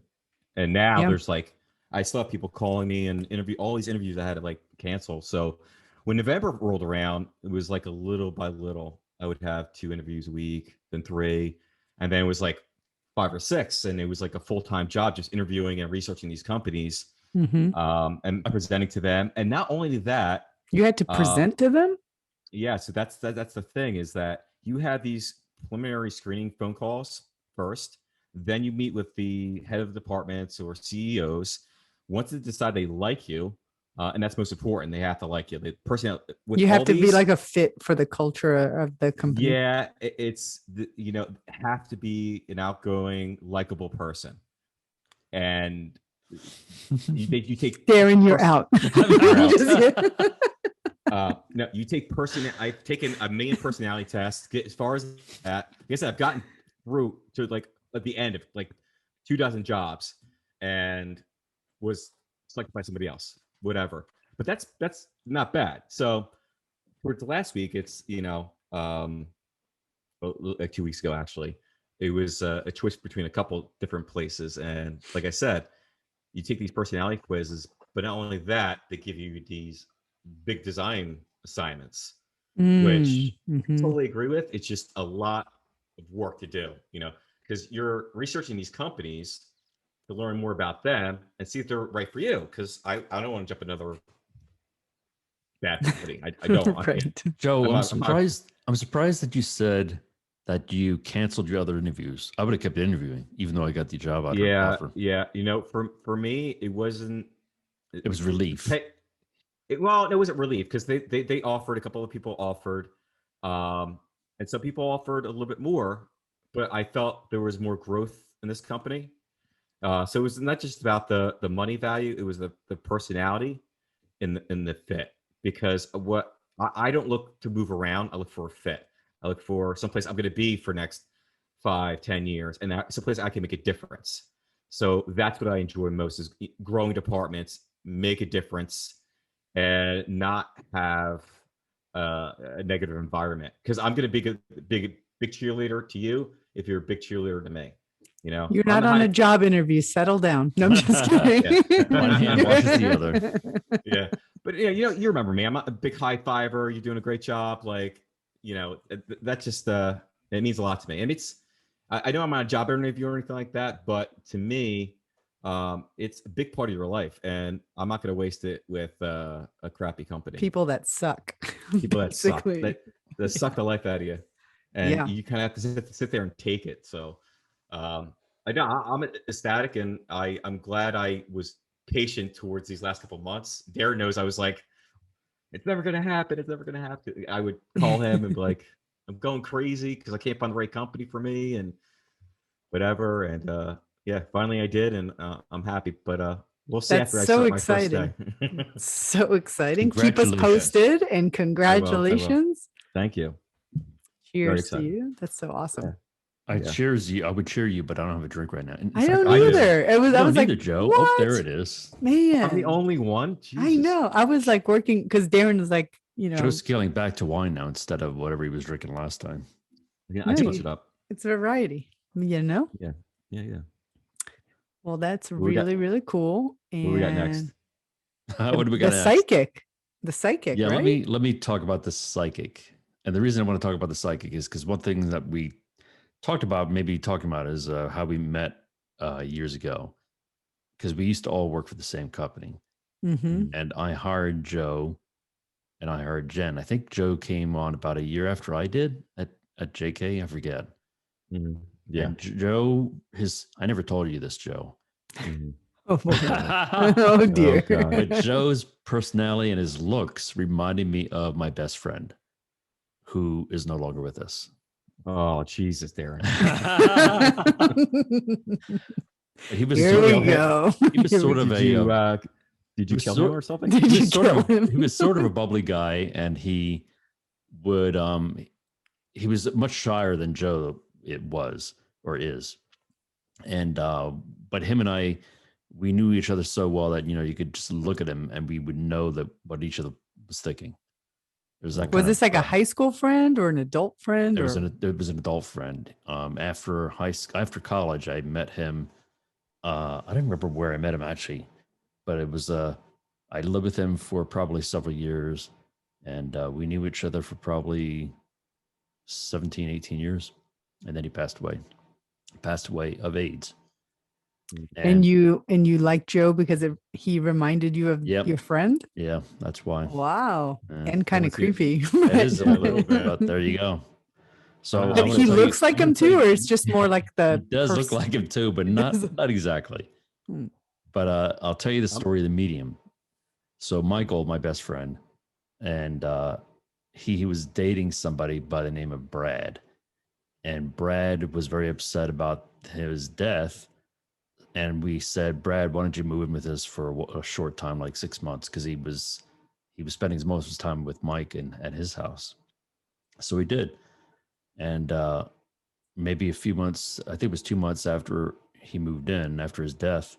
And now Yeah. there's like I still have people calling me and all these interviews I had to like cancel. So when November rolled around, it was like a little by little. I would have 2 interviews a week, then 3, and then it was like 5 or 6, and it was like a full-time job just interviewing and researching these companies Mhm. and presenting to them. And not only that, You had to present to them? yeah, so that's the thing, is that you have these preliminary screening phone calls first, then you meet with the head of departments or CEOs. Once they decide they like you, and that's most important, they have to like you. The person with You have all to be these- like a fit for the culture of the company. yeah, it's have to be an outgoing, likable person, and you take Darren, you're pers- out. You're Just kidding. no, you take I've taken a million personality tests. Get as far as that. Like I said, I've gotten through to like at the end of like 24 jobs, and was selected by somebody else. Whatever, but that's not bad. So for the last week, it's like 2 weeks ago actually, it was a choice between a couple different places, and like I said, you take these personality quizzes, but not only that, they give you these big design assignments, which I totally agree with. It's just a lot of work to do, because you're researching these companies to learn more about them and see if they're right for you. Because I don't want to jump another bad company. I don't. Right. Joe, I'm I'm not- surprised. I'm surprised that you said that you canceled your other interviews. I would have kept interviewing, even though I got the job offer. Yeah. For me, it wasn't. It was relief. Well, it wasn't relief because they offered, a couple of people offered, and some people offered a little bit more, but I felt there was more growth in this company. So it was not just about the money value; it was the personality in the fit. Because what I don't look to move around; I look for a fit. I look for someplace I'm going to be for next 5-10 years, and that's someplace I can make a difference. So that's what I enjoy most: is growing departments, make a difference, and not have a negative environment. Because I'm going to be a big cheerleader to you if you're a big cheerleader to me. You're not on a job interview. Settle down. No, I'm just kidding. One hand washes the other. Yeah, but you remember me. I'm a big high fiver. You're doing a great job. Like, that's just it means a lot to me. And I know I'm on a job interview or anything like that, but to me, it's a big part of your life, and I'm not going to waste it with a crappy company. People that suck. People that suck, basically. that suck the life out of you, and Yeah. you kind of have to sit there and take it. So, I know I'm ecstatic, and I'm glad I was patient towards these last couple of months. Darren knows I was like, it's never going to happen. It's never going to happen. I would call him and be like, I'm going crazy because I can't find the right company for me and whatever. And yeah, finally I did, and I'm happy. But we'll see That's after so I start my first day. So exciting. Keep us Congratulations. posted, and congratulations. Thank you. Cheers to excited. you. That's so awesome. Yeah. I Yeah. cheers you. I would cheer you, but I don't have a drink right now. In I fact, don't I do. either. It was. You I don't was like, either, Joe. what? Oh, there it is. Man, I'm the only one. Jesus. I know. I was like working because Darren was like, Joe's scaling back to wine now instead of whatever he was drinking last time. Yeah, No, I switch you- it up. it's a variety. Yeah. Well, that's we got- really, really cool. And What we got next? What do we the got next? psychic. The psychic, Yeah, right? let me talk about the psychic. And the reason I want to talk about the psychic is because one thing that we talked about, maybe talking about, is how we met years ago. Because we used to all work for the same company. Mm-hmm. And I hired Joe and I hired Jen. I think Joe came on about a year after I did at JK. I forget. Mhm. Yeah. And Joe, I never told you this, Joe. Mhm. Oh, boy. But Oh dear. God. Joe's personality and his looks reminded me of my best friend, who is no longer with us. Oh, Jesus, Darren. He was Here sort we of, go. he was sort of Did you was kill sort- him or something? Did he you was sort kill of him? he was sort of a bubbly guy, and he would he was much shyer than Joe it was or is. And but him and I, we knew each other so well that you could just look at him and we would know that what each other was thinking. Was this like a high school friend or an adult friend? It was an adult friend. After college, I met him. I don't remember where I met him actually, but it was I lived with him for probably several years, and we knew each other for probably 17, 18 years, and then he passed away. Passed away of AIDS. And you like Joe because he reminded you of Yep. your friend? Yeah, that's why. Wow. Yeah. And kind of was it? creepy. It is a little bit, but there you go. So But I'm gonna he tell you- looks like I'm him gonna tell too, you- or it's just more like He the does look person? like him too, but He not does. not exactly. Hmm. But I'll tell you the story of the medium. So Michael, my best friend, and he was dating somebody by the name of Brad, and Brad was very upset about his death. And we said, Brad, why don't you move in with us for a short time, like 6 months, because he was spending most of his time with Mike at his house. So he did, and maybe a few months, I think it was 2 months after he moved in, after his death,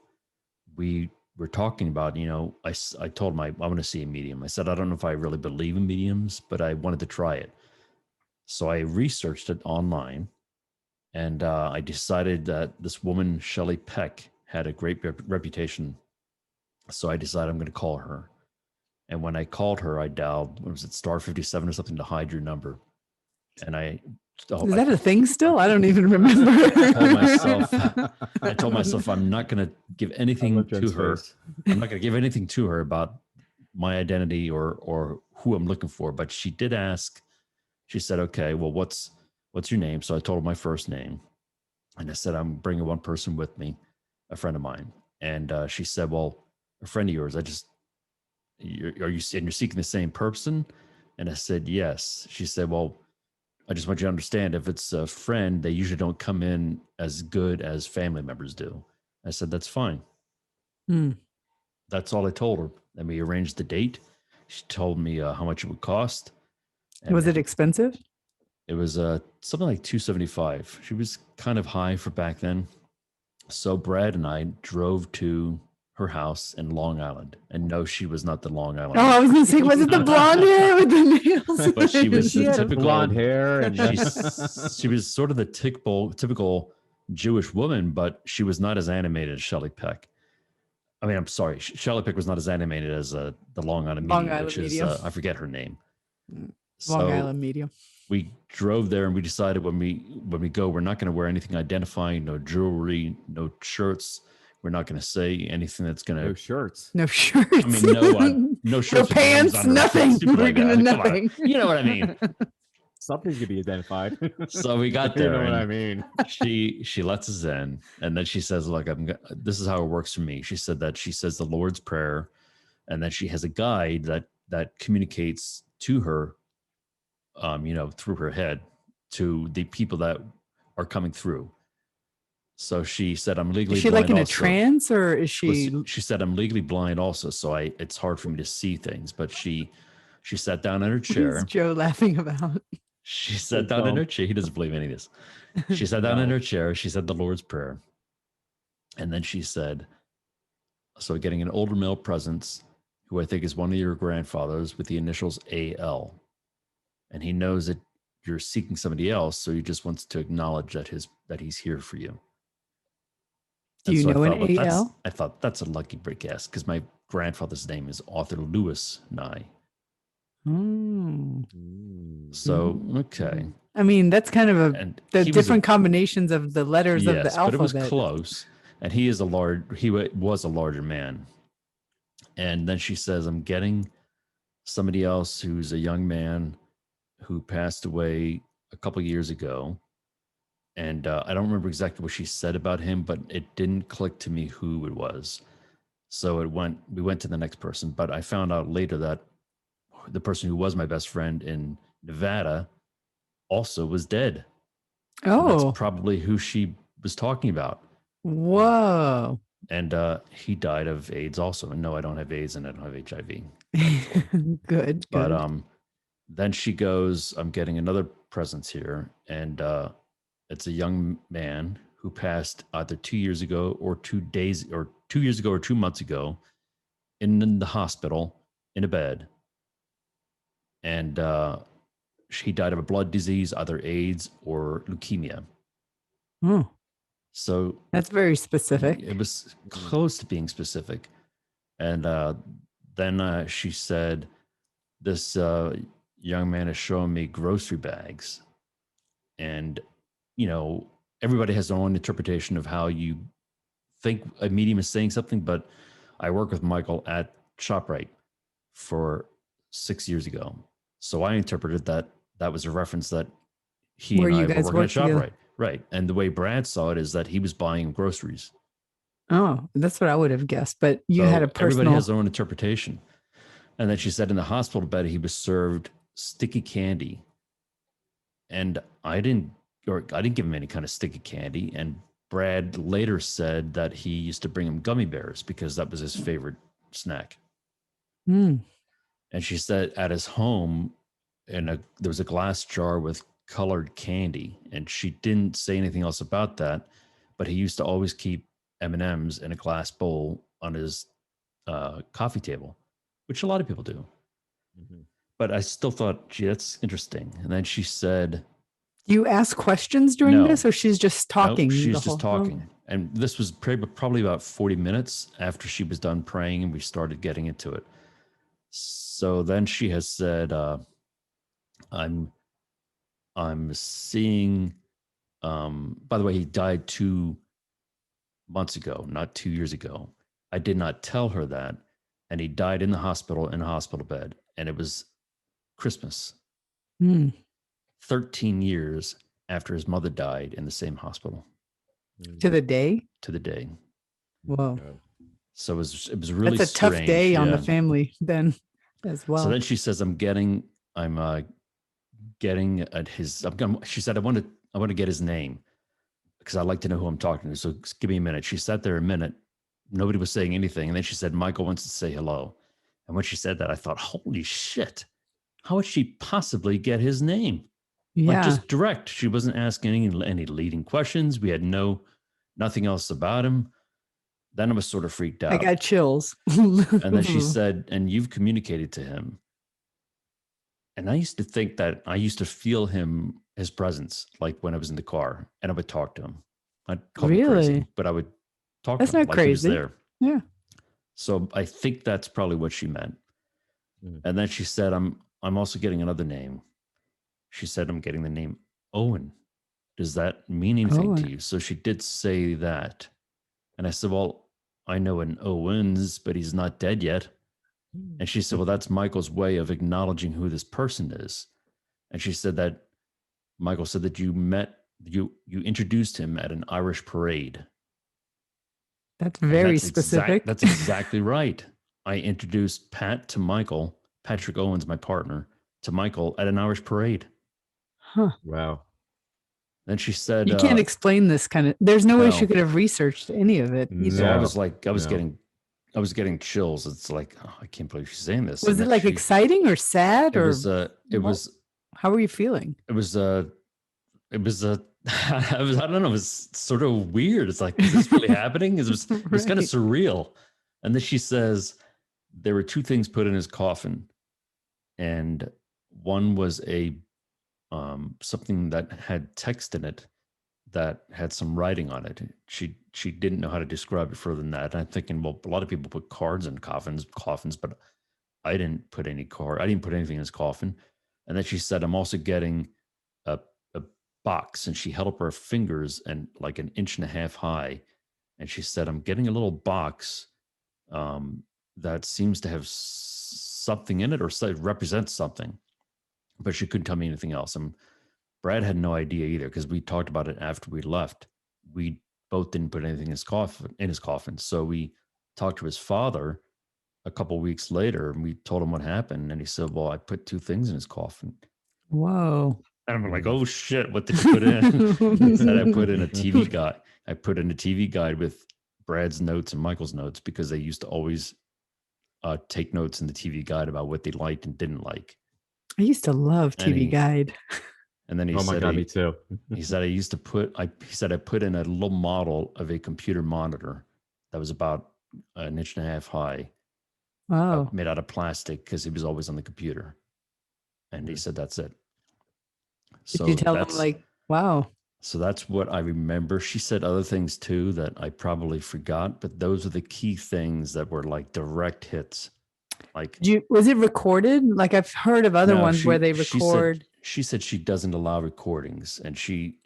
we were talking about, I told him I want to see a medium. I said, I don't know if I really believe in mediums, but I wanted to try it. So I researched it online, and I decided that this woman, Shelly Peck, had a great reputation. So I decided I'm going to call her. And when I called her, I dialed, what was it, star 57 or something to hide your number. And Is that a thing still? I don't even remember. I told myself I'm not going to give anything to her. I'm not going to give anything to her about my identity or who I'm looking for. But she did ask. She said, "Okay, well, what's your name?" So I told her my first name, and I said, "I'm bringing one person with me, a friend of mine." And she said, "Well, a friend of yours. You're seeking the same person?" And I said, "Yes." She said, "Well, I just want you to understand, if it's a friend, they usually don't come in as good as family members do." I said, "That's fine." Hmm. That's all I told her. And we arranged the date. She told me how much it would cost. And Was it expensive? It was something like $275. She was kind of high for back then. So Brad and I drove to her house in Long Island. And no, she was not the Long Island. Oh, I was going to say, was it the blonde hair with the nails? But she was She the had typical blonde hair, and she was sort of the typical Jewish woman, but she was not as animated as Shelly Peck. I mean, I'm sorry, Shelly Peck was not as animated as the Long Island Long Medium, Island which Medium. is I forget her name. Long Island medium. We drove there, and we decided when we go, we're not going to wear anything identifying, no jewelry, no shirts. We're not going to say anything that's going no to. shirts. No shirts. I mean, no shirts, No with names pants, on it, nothing. stupid We're like gonna that. Come on. nothing. You know what I mean? Something's gonna be identified. So we got You there. know what and I mean? she lets us in, and then she says, "Look, this is how it works for me." She said that she says the Lord's Prayer, and then she has a guide that communicates to her, through her head, to the people that are coming through. So she said, "I'm legally Is she blind like in a also." trance, or is she? She said, "I'm legally blind also, so it's hard for me to see things." But she sat down in her What chair. is Joe laughing about? She sat So down in dumb. her chair. He doesn't believe any of this. She sat down in No. her chair. She said the Lord's Prayer. And then she said, so getting an older male presence, who I think is one of your grandfathers with the initials AL. And he knows that you're seeking somebody else. So he just wants to acknowledge that he's here for you. Do And you so know an well, AL? I thought that's a lucky break guess because my grandfather's name is Arthur Lewis Nye. Mm. So, okay. I mean, that's kind of And the he was different combinations of the letters of the yes, alphabet. but it was close. And he was a larger man. And then she says, I'm getting somebody else who's a young man who passed away a couple years ago. And I don't remember exactly what she said about him, but it didn't click to me who it was. So we went to the next person, but I found out later that the person who was my best friend in Nevada also was dead. And that's Oh, probably who she was talking about. whoa. And he died of AIDS also. And no, I don't have AIDS and I don't have HIV. Good. But then she goes, I'm getting another presence here. And it's a young man who passed either 2 years ago or 2 days or 2 years ago or 2 months ago in the hospital in a bed. And he died of a blood disease, either AIDS or leukemia. Oh, So that's very specific. it was close to being specific. And then she said, this young man is showing me grocery bags. And, you know, everybody has their own interpretation of how you think a medium is saying something. But I worked with Michael at ShopRite for 6 years ago. So I interpreted that was a reference that he Where and I you were guys working at worked together. ShopRite. Right. And the way Brad saw it is that he was buying groceries. Oh, that's what I would have guessed. But you So had a everybody personal. has their own interpretation. And then she said in the hospital bed, he was served sticky candy. And I didn't give him any kind of sticky candy. And Brad later said that he used to bring him gummy bears because that was his favorite snack. Hmm. And she said at his home, there was a glass jar with colored candy, and she didn't say anything else about that. But he used to always keep M&Ms in a glass bowl on his coffee table, which a lot of people do. Mm-hmm. But I still thought, gee, that's interesting. And then she said, You ask questions during No. this, or she's just talking? no, the she's just whole- talking. And this was probably about 40 minutes after she was done praying and we started getting into it. So then she has said, I'm seeing, by the way, he died 2 months ago, not 2 years ago. I did not tell her that. And he died in a hospital bed. And it was Christmas, Hmm. 13 years after his mother died in the same hospital. To the day. To the day. Whoa. So it was really That's a tough strange, day on the yeah. family then as well. So then she says, I'm getting at his. She said, I want to get his name because I'd like to know who I'm talking to. So give me a minute. She sat there a minute. Nobody was saying anything, and then she said, Michael wants to say hello. And when she said that, I thought, holy shit! How would she possibly get his name? Yeah. Like just direct. She wasn't asking any leading questions. We had nothing else about him. Then I was sort of freaked out. I got chills. And then she said, and you've communicated to him. And I used to think that I used to feel his presence, like when I was in the car and I would talk to him. I'd call him crazy, Really? but I would talk That's to him not like he was crazy. there. Yeah. So I think that's probably what she meant. Mhm. And then she said, I'm also getting another name. She said, I'm getting the name Owen. Does that mean anything to Owen. you? So she did say that. And I said, well, I know an Owens, but he's not dead yet. And she said, well, that's Michael's way of acknowledging who this person is. And she said that Michael said that you introduced him at an Irish parade. That's And very specific. That's exactly right. I introduced Pat to Michael, Patrick Owens, my partner, to Michael at an Irish parade. Huh. Wow. Then she said, You can't explain this kind of. There's no way no. she could have researched any of it. No. So I was like, I was No. getting chills. It's like, oh, I can't believe she's saying this. Was And it then like she- exciting or sad It or? was, it what? was How were you feeling? It was I don't know, it was sort of weird. It's like, is this really happening? It was kind of Right. surreal. And then she says there were two things put in his coffin, and one was a something that had text in it that had some writing on it. She didn't know how to describe it further than that. And I'm thinking, well, a lot of people put cards in coffins, but I didn't put any card. I didn't put anything in his coffin. And then she said, I'm also getting a box, and she held up her fingers and like an inch and a half high. And she said, I'm getting a little box that seems to have something in it or represents something, but she couldn't tell me anything else. And Brad had no idea either, because we talked about it after we left. We both didn't put anything in his coffin. So we talked to his father a couple weeks later, and we told him what happened. And he said, well, I put two things in his coffin. Whoa. And I'm like, oh shit, what did you put in? He said, I put in a TV guide. I put in a TV guide with Brad's notes and Michael's notes, because they used to always take notes in the TV guide about what they liked and didn't like. I used to love TV Guide. And then he Oh said, my God, me too. he said, I put in a little model of a computer monitor that was about an inch and a half high, Wow. made out of plastic, because he was always on the computer. And he said, that's it. Did you tell them, like, wow? So that's what I remember. She said other things too that I probably forgot, but those are the key things that were like direct hits. Like, was it recorded? Like, I've heard of other ones where they record. She said she doesn't allow recordings, and she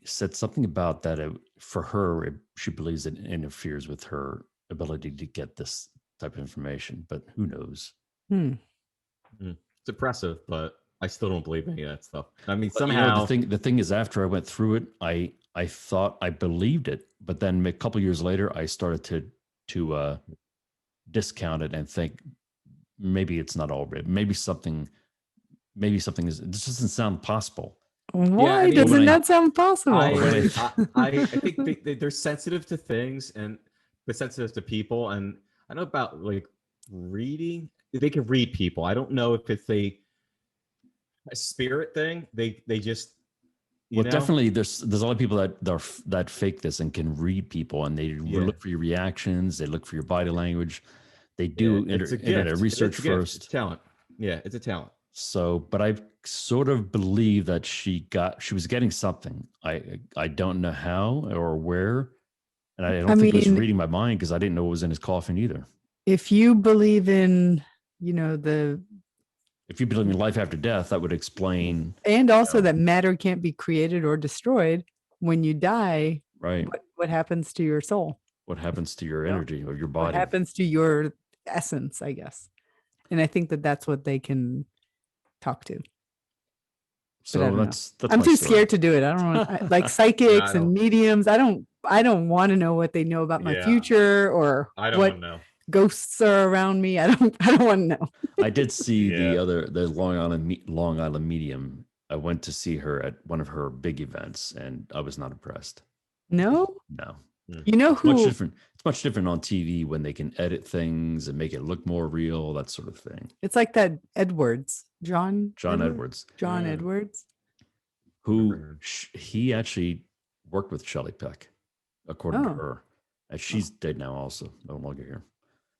said something about that. For her, she believes it interferes with her ability to get this type of information, but who knows? It's impressive, but I still don't believe any of that stuff. I mean, somehow the thing is, after I went through it, I thought I believed it, but then a couple years later, I started to discount it and think maybe it's not all written. Maybe something is. This doesn't sound possible. Why doesn't that sound possible? I think they're sensitive to things, and they're sensitive to people. And I know about like reading. They can read people. I don't know if it's a spirit thing. They just you know? Definitely there's a lot of people that fake this and can read people, and they look for your reactions, they look for your body language, they do internet research first. It's talent. Yeah, it's a talent. So, but I sort of believe that she was getting something. I don't know how or where, and I don't think it was reading my mind, because I didn't know what was in his coffin either. If you believe in, if you believe in life after death, that would explain. And also that matter can't be created or destroyed. When you die, right? What happens to your soul? What happens to your energy or your body? What happens to your essence, I guess. And I think that that's what they can talk to. So that's I'm too scared to do it. I don't want like psychics and mediums. I don't want to know what they know about my future, or I don't want to know. Ghosts are around me. I don't want to know. I did see the Long Island medium. I went to see her at one of her big events, and I was not impressed. No. You know who? It's much different on TV when they can edit things and make it look more real, that sort of thing. It's like that Edwards, John Edwards, who he actually worked with Shelly Peck, according to her, and she's dead now, also no longer here.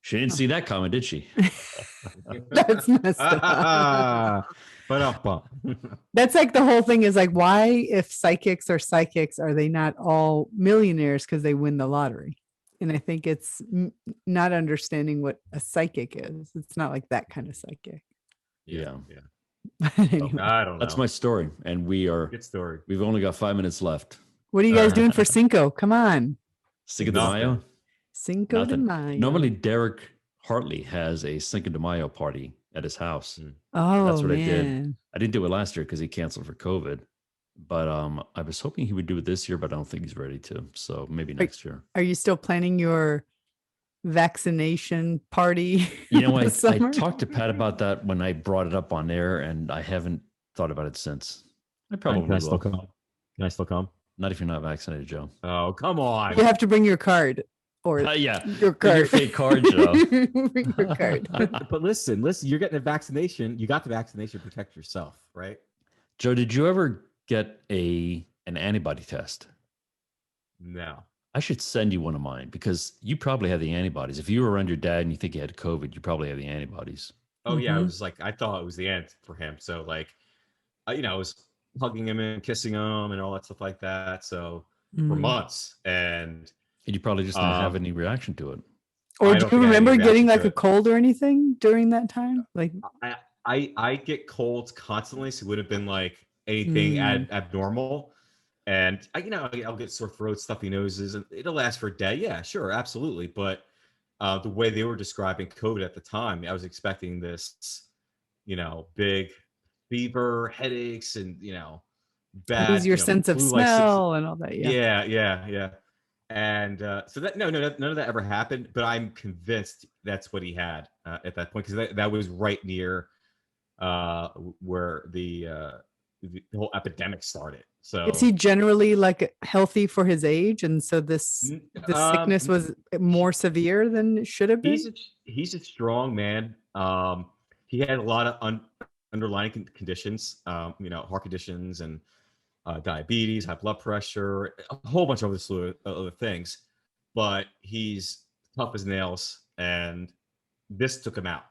She didn't see that coming, did she? That's messed up. That's like the whole thing is like, why, if psychics are psychics, are they not all millionaires because they win the lottery? And I think it's not understanding what a psychic is. It's not like that kind of psychic. Yeah. Anyway. I don't know. That's my story, and good story. We've only got 5 minutes left. What are you guys doing for Cinco? Come on. Cinco de Mayo. Cinco de Mayo. Normally, Derek Hartley has a Cinco de Mayo party at his house. Oh, that's what man. I did. I didn't do it last year because he canceled for COVID. But I was hoping he would do it this year, but I don't think he's ready to. So maybe next year. Are you still planning your vaccination party? You know, I talked to Pat about that when I brought it up on air, and I haven't thought about it since. I probably will. Can I still come? Not if you're not vaccinated, Joe. Oh, come on. You have to bring your card. or Yeah, your bring your card. fake card, Joe. Bring your card. But listen, you're getting a vaccination. You got the vaccination to protect yourself, right? Joe, did you ever get an antibody test? No. I should send you one of mine because you probably have the antibodies. If you were around your dad and you think he had COVID, you probably have the antibodies. Oh yeah, I Mhm. was like, I thought it was the end for him. So like, I was hugging him and kissing him and all that stuff like that. So for Mm. months, and And you probably just didn't have any reaction to it. Or I do don't you think I had any remember getting reaction like to a it. cold or anything during that time? Like, I get colds constantly, so it would have been like anything abnormal. And I'll get sore throats, stuffy noses, and it'll last for a day. Yeah, sure, absolutely. But the way they were describing COVID at the time, I was expecting this, big fever, headaches, and lose bad, your sense of flu-like smell and all that. Yeah. yeah. And so that none of that ever happened. But I'm convinced that's what he had at that point, because that was right near where the whole epidemic started. So Is he generally like healthy for his age? And so this sickness was more severe than it should have been? he's a strong man. He had a lot of underlying conditions, heart conditions and diabetes, high blood pressure, a whole bunch of other things. But he's tough as nails, and this took him out.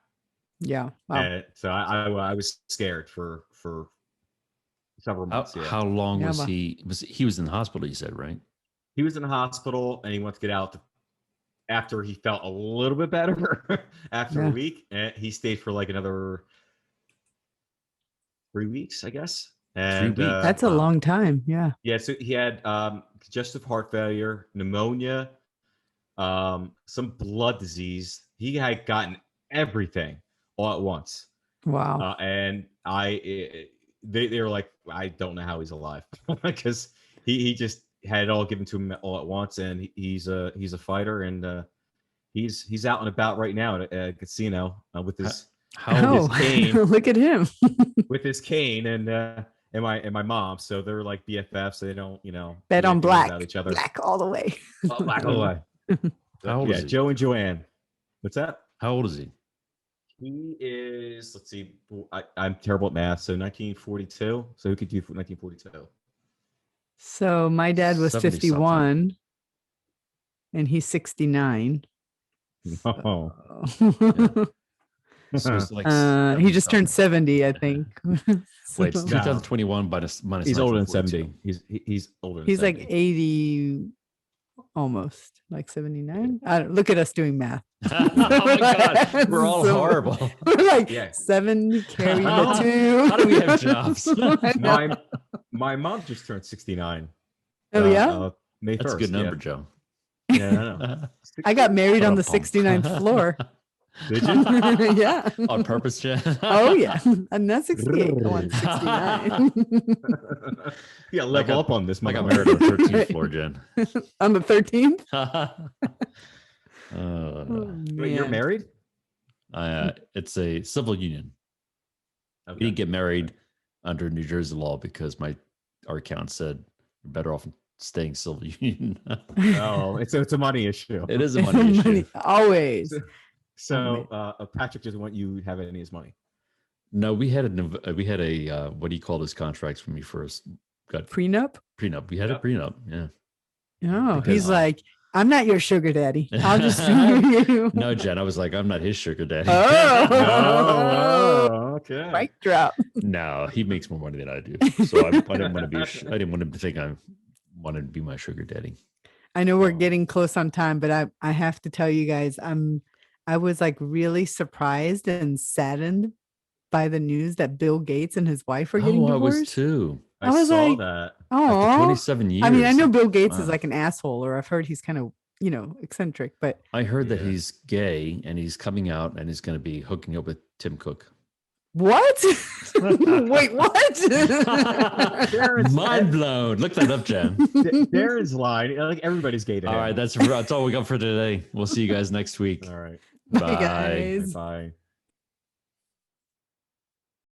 Yeah. Wow. And so I was scared for several months. How long Yeah, was but- he was in the hospital, you said, right? He was in the hospital, and he wanted to get out after he felt a little bit better after Yeah. a week. And he stayed for like another 3 weeks, I guess. And 3 weeks. That's a long time. Yeah. Yeah, so he had congestive heart failure, pneumonia, some blood disease. He had gotten everything all at once. Wow. And they were like, I don't know how he's alive, because he just had it all given to him all at once. And he's a fighter, and he's out and about right now at a casino with his cane. Look at him. With his cane and my mom. So they're like BFFs. So they don't Bet on black. without each other. Black all the way. Black all the way. How old is he? Joe and Joanne. What's that? How old is he? He is, let's see, I'm terrible at math. So 1942. So who could do 1942? So my dad was 70 51 and he's 69. Oh. So it's like He just turned 70, I think. Wait, it's So- 2021 minus He's older than 1942. 70. He's older than He's 70. like 80, almost like 79. I don't look at us doing math. Oh my God, we're all So- horrible. We're like Yeah. 70 carry How- the 2. How do we have jobs? I know. my mom just turned 69. Oh, yeah? May 1st. That's a good number, Joe. Yeah, I know. I got married on the Ba-da-bum. 69th floor. Did you? Yeah. On purpose, Jen? Oh, yeah. I'm not 68. I want 69. Yeah, level up on this. I got motherfucker. married on the 13th floor, Jen. On the 13th? Wait, you're Man. married? It's a civil union. We Okay. didn't get married under New Jersey law because our accountant said you're better off staying civil union. Oh, it's a money issue. It is a money issue. Always. So Patrick doesn't want you having any of his money. No, we had a what do you call those contracts when we first got Prenup? prenup? We had a Yep. prenup. Yeah. Oh, Because- he's like, I'm not your sugar daddy. I'll just marry you. No, Jen, I was like, I'm not his sugar daddy. Oh, okay. mic drop. No, he makes more money than I do. So I didn't want to be. I didn't want him to think I wanted to be my sugar daddy. I know we're getting close on time, but I have to tell you guys, I was like really surprised and saddened by the news that Bill Gates and his wife are getting I divorced. was too. I was saw like, that. After Oh, 27 years. I mean, I know Bill Gates is Wow. like an asshole, or I've heard he's kind of, eccentric, but I heard that Yeah. he's gay and he's coming out and he's going to be hooking up with Tim Cook. what? Wait, what? Mind blown. Look that up, Jen. Darren's lying. Like everybody's gay to All him. right, that's all we got for today. We'll see you guys next week. All right. Bye, guys. Bye.